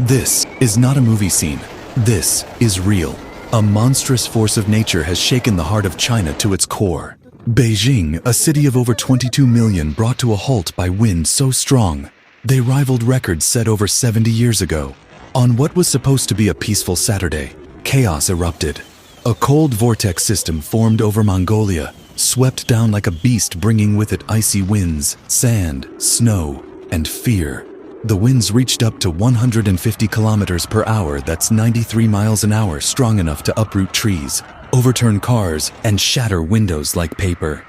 This is not a movie scene. This is real. A monstrous force of nature has shaken the heart of China to its core. Beijing, a city of over 22 million, brought to a halt by winds so strong they rivaled records set over 70 years ago. On what was supposed to be a peaceful Saturday, chaos erupted. A cold vortex system formed over Mongolia, swept down like a beast, bringing with it icy winds, sand, snow, and fear. The winds reached up to 150 kilometers per hour, that's 93 miles an hour, strong enough to uproot trees, overturn cars, and shatter windows like paper.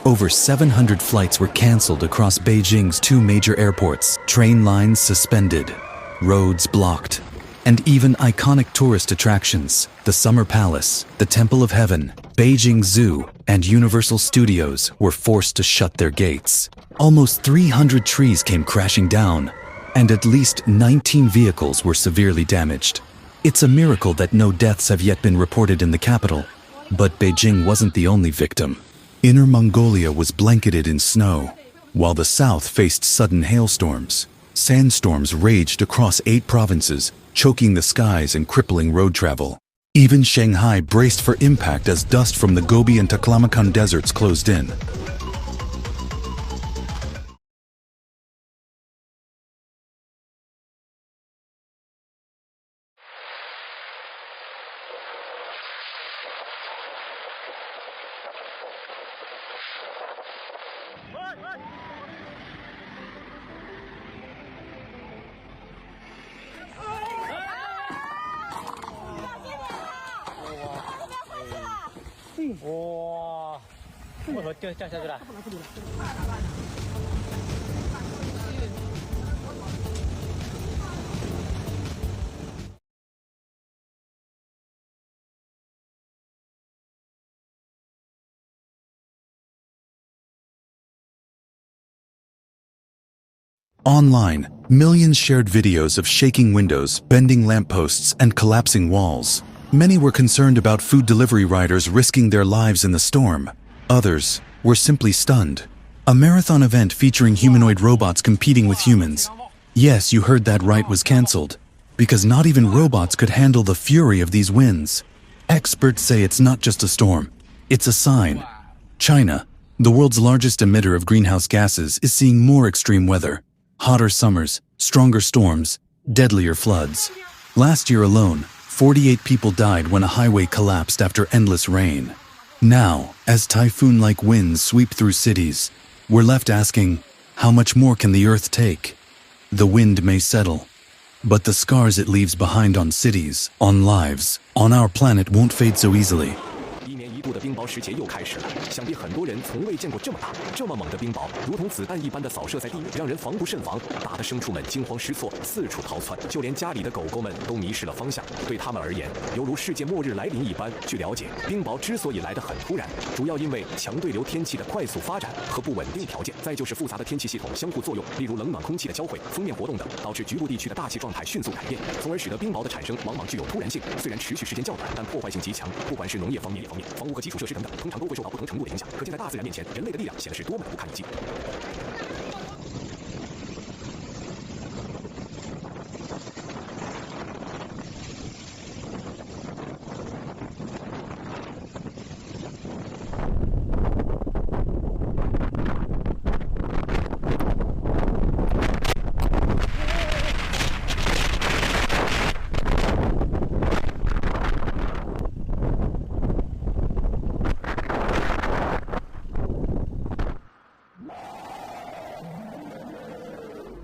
Over 700 flights were cancelled across Beijing's two major airports, train lines suspended, roads blocked, and even iconic tourist attractions, the Summer Palace, the Temple of Heaven, Beijing Zoo, and Universal Studios were forced to shut their gates. Almost 300 trees came crashing down, and at least 19 vehicles were severely damaged. It's a miracle that no deaths have yet been reported in the capital, but Beijing wasn't the only victim. Inner Mongolia was blanketed in snow, while the south faced sudden hailstorms. Sandstorms raged across 8 provinces, choking the skies and crippling road travel. Even Shanghai braced for impact as dust from the Gobi and Taklamakan deserts closed in. Online, millions shared videos of shaking windows, bending lampposts, and collapsing walls. Many were concerned about food delivery riders risking their lives in the storm. Others were simply stunned. A marathon event featuring humanoid robots competing with humans. Yes, you heard that right, was cancelled, because not even robots could handle the fury of these winds. Experts say it's not just a storm, it's a sign. China, the world's largest emitter of greenhouse gases, is seeing more extreme weather. Hotter summers, stronger storms, deadlier floods. Last year alone, 48 people died when a highway collapsed after endless rain. Now, as typhoon-like winds sweep through cities, we're left asking, how much more can the earth take? The wind may settle, but the scars it leaves behind on cities, on lives, on our planet won't fade so easily. 的冰雹时节又开始了，想必很多人从未见过这么大、这么猛的冰雹，如同子弹一般的扫射在地面，让人防不胜防。打得牲畜们惊慌失措，四处逃窜，就连家里的狗狗们都迷失了方向。对他们而言，犹如世界末日来临一般。据了解，冰雹之所以来得很突然，主要因为强对流天气的快速发展和不稳定条件，再就是复杂的天气系统相互作用，例如冷暖空气的交汇、锋面活动等，导致局部地区的大气状态迅速改变，从而使得冰雹的产生往往具有突然性。虽然持续时间较短，但破坏性极强。不管是农业方面、房屋和基础设施等等，通常都会受到不同程度的影响。可见在大自然面前，人类的力量显得是多么的不堪一击。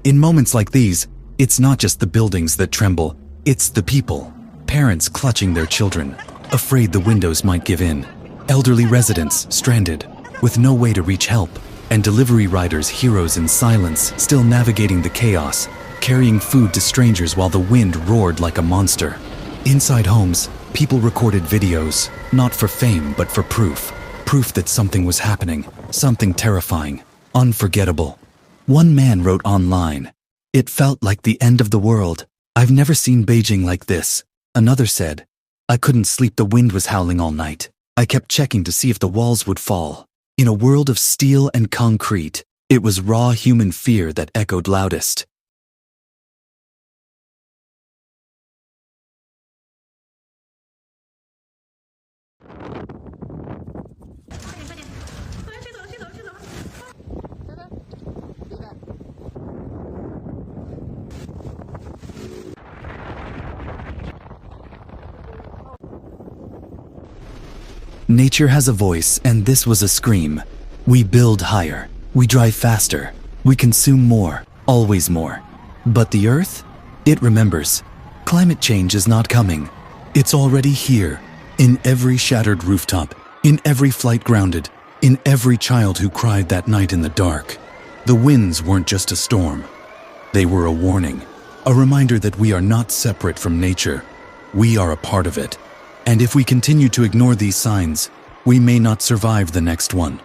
In moments like these, it's not just the buildings that tremble, it's the people. parents clutching their children, afraid the windows might give in. Elderly residents stranded, with no way to reach help. And delivery riders, heroes in silence, still navigating the chaos, carrying food to strangers while the wind roared like a monster. Inside homes, people recorded videos, not for fame but for proof. Proof that something was happening, something terrifying, unforgettable. One man wrote online, "It felt like the end of the world. I've never seen Beijing like this." Another said, "I couldn't sleep, the wind was howling all night. I kept checking to see if the walls would fall." In a world of steel and concrete, it was raw human fear that echoed loudest. Nature has a voice, and this was a scream. We build higher, we drive faster, we consume more, always more. But the Earth? It remembers. Climate change is not coming. It's already here, in every shattered rooftop, in every flight grounded, in every child who cried that night in the dark. The winds weren't just a storm. They were a warning, a reminder that we are not separate from nature. We are a part of it. And if we continue to ignore these signs, we may not survive the next one.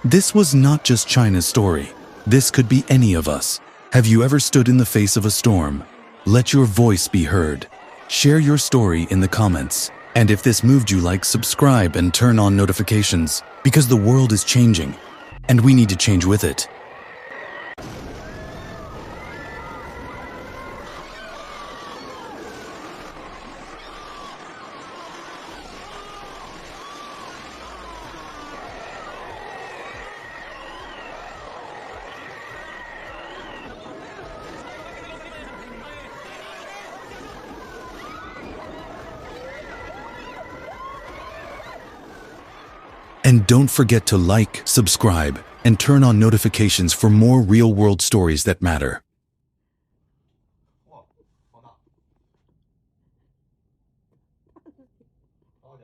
This was not just China's story. This could be any of us. Have you ever stood in the face of a storm? Let your voice be heard. Share your story in the comments. And if this moved you, like, subscribe and turn on notifications, because the world is changing, and we need to change with it. And don't forget to like, subscribe, and turn on notifications for more real-world stories that matter. 好家伙